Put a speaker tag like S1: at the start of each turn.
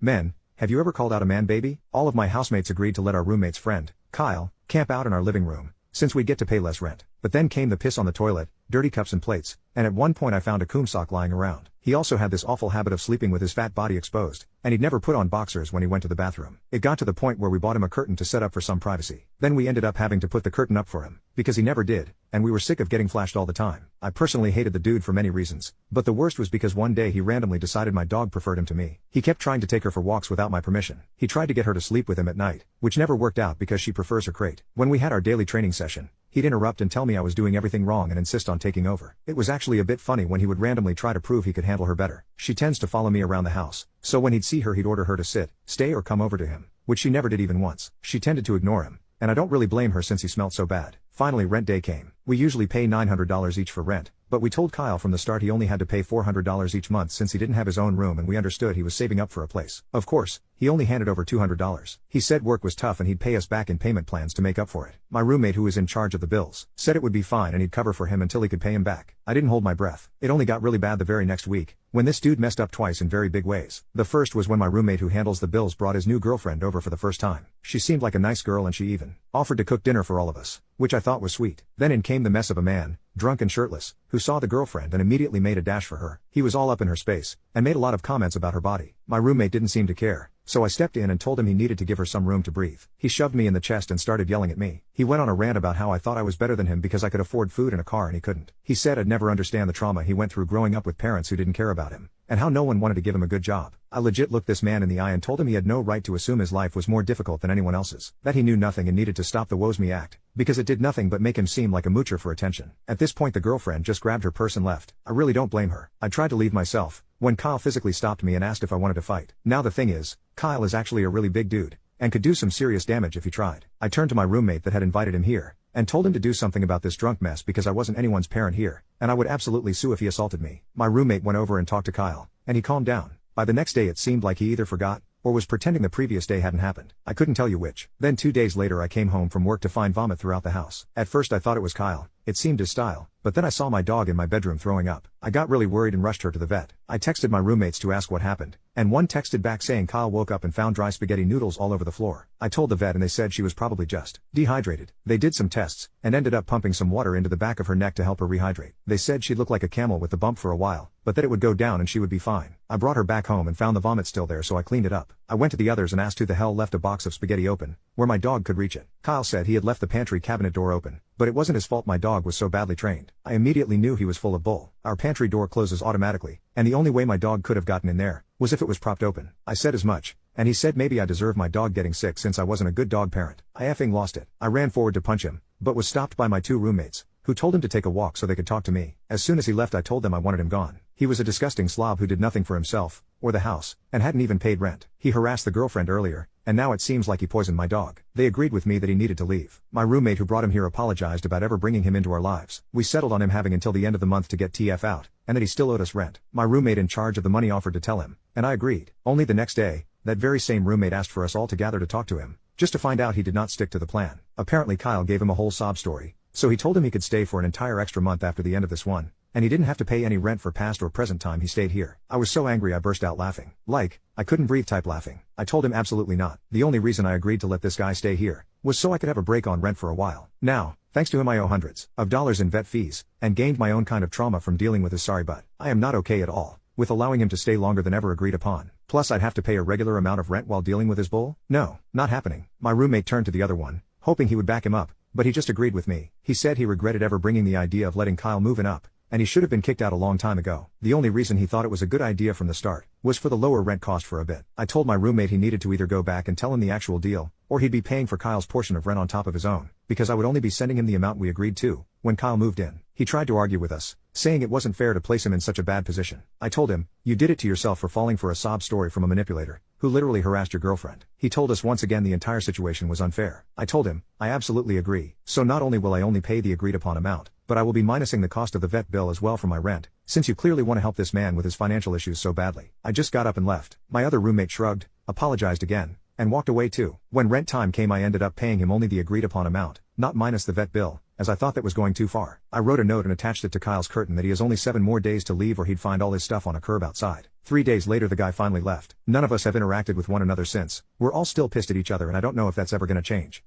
S1: Men, have you ever called out a man baby? All of my housemates agreed to let our roommate's friend, Kyle, camp out in our living room, since we'd get to pay less rent. But then came the piss on the toilet, dirty cups and plates, and at one point I found a coom sock lying around. He also had this awful habit of sleeping with his fat body exposed, and he'd never put on boxers when he went to the bathroom. It got to the point where we bought him a curtain to set up for some privacy. Then we ended up having to put the curtain up for him, because he never did, and we were sick of getting flashed all the time. I personally hated the dude for many reasons, but the worst was because one day he randomly decided my dog preferred him to me. He kept trying to take her for walks without my permission. He tried to get her to sleep with him at night, which never worked out because she prefers her crate. When we had our daily training session, he'd interrupt and tell me I was doing everything wrong and insist on taking over. It was actually a bit funny when he would randomly try to prove he could handle her better. She tends to follow me around the house, so when he'd see her he'd order her to sit, stay or come over to him, which she never did even once. She tended to ignore him, and I don't really blame her since he smelt so bad. Finally rent day came. We usually pay $900 each for rent, but we told Kyle from the start he only had to pay $400 each month since he didn't have his own room and we understood he was saving up for a place. Of course, he only handed over $200. He said work was tough and he'd pay us back in payment plans to make up for it. My roommate who was in charge of the bills said it would be fine and he'd cover for him until he could pay him back. I didn't hold my breath. It only got really bad the very next week, when this dude messed up twice in very big ways. The first was when my roommate who handles the bills brought his new girlfriend over for the first time. She seemed like a nice girl and she even offered to cook dinner for all of us, which I thought was sweet. Then in came the mess of a man, drunk and shirtless, who saw the girlfriend and immediately made a dash for her. He was all up in her space, and made a lot of comments about her body. My roommate didn't seem to care, so I stepped in and told him he needed to give her some room to breathe. He shoved me in the chest and started yelling at me. He went on a rant about how I thought I was better than him because I could afford food and a car and he couldn't. He said I'd never understand the trauma he went through growing up with parents who didn't care about him, and how no one wanted to give him a good job. I legit looked this man in the eye and told him he had no right to assume his life was more difficult than anyone else's, that he knew nothing and needed to stop the woes me act, because it did nothing but make him seem like a moocher for attention. At this point the girlfriend just grabbed her purse and left. I really don't blame her. I tried to leave myself, when Kyle physically stopped me and asked if I wanted to fight. Now the thing is, Kyle is actually a really big dude, and could do some serious damage if he tried. I turned to my roommate that had invited him here, and told him to do something about this drunk mess because I wasn't anyone's parent here, and I would absolutely sue if he assaulted me. My roommate went over and talked to Kyle, and he calmed down. By the next day it seemed like he either forgot, or was pretending the previous day hadn't happened. I couldn't tell you which. Then 2 days later I came home from work to find vomit throughout the house. At first I thought it was Kyle. It seemed his style, but then I saw my dog in my bedroom throwing up. I got really worried and rushed her to the vet. I texted my roommates to ask what happened, and one texted back saying Kyle woke up and found dry spaghetti noodles all over the floor. I told the vet and they said she was probably just dehydrated. They did some tests, and ended up pumping some water into the back of her neck to help her rehydrate. They said she'd look like a camel with the bump for a while, but that it would go down and she would be fine. I brought her back home and found the vomit still there, so I cleaned it up. I went to the others and asked who the hell left a box of spaghetti open, where my dog could reach it. Kyle said he had left the pantry cabinet door open, but it wasn't his fault, my dog was so badly trained. I immediately knew he was full of bull. Our pantry door closes automatically, and the only way my dog could have gotten in there was if it was propped open. I said as much, and he said maybe I deserve my dog getting sick since I wasn't a good dog parent. I effing lost it. I ran forward to punch him, but was stopped by my 2 roommates, who told him to take a walk so they could talk to me. As soon as he left I told them I wanted him gone. He was a disgusting slob who did nothing for himself, or the house, and hadn't even paid rent. He harassed the girlfriend earlier, and now it seems like he poisoned my dog. They agreed with me that he needed to leave. My roommate who brought him here apologized about ever bringing him into our lives. We settled on him having until the end of the month to get TF out, and that he still owed us rent. My roommate in charge of the money offered to tell him, and I agreed. Only the next day, that very same roommate asked for us all to gather to talk to him, just to find out he did not stick to the plan. Apparently Kyle gave him a whole sob story, so he told him he could stay for an entire extra month after the end of this one, and he didn't have to pay any rent for past or present time he stayed here. I was so angry I burst out laughing. Like, I couldn't breathe type laughing. I told him absolutely not. The only reason I agreed to let this guy stay here was so I could have a break on rent for a while. Now, thanks to him I owe hundreds of dollars in vet fees, and gained my own kind of trauma from dealing with his sorry butt. I am not okay at all with allowing him to stay longer than ever agreed upon. Plus I'd have to pay a regular amount of rent while dealing with his bull? No, not happening. My roommate turned to the other one, hoping he would back him up, but he just agreed with me. He said he regretted ever bringing the idea of letting Kyle move in up, and he should have been kicked out a long time ago. The only reason he thought it was a good idea from the start was for the lower rent cost for a bit. I told my roommate he needed to either go back and tell him the actual deal, or he'd be paying for Kyle's portion of rent on top of his own, because I would only be sending him the amount we agreed to when Kyle moved in. He tried to argue with us, saying it wasn't fair to place him in such a bad position. I told him, you did it to yourself for falling for a sob story from a manipulator who literally harassed your girlfriend. He told us once again the entire situation was unfair. I told him, I absolutely agree. So not only will I only pay the agreed upon amount, but I will be minusing the cost of the vet bill as well from my rent, since you clearly want to help this man with his financial issues so badly. I just got up and left. My other roommate shrugged, apologized again, and walked away too. When rent time came I ended up paying him only the agreed upon amount, not minus the vet bill, as I thought that was going too far. I wrote a note and attached it to Kyle's curtain that he has only 7 more days to leave or he'd find all his stuff on a curb outside. 3 days later the guy finally left. None of us have interacted with one another since. We're all still pissed at each other and I don't know if that's ever gonna change.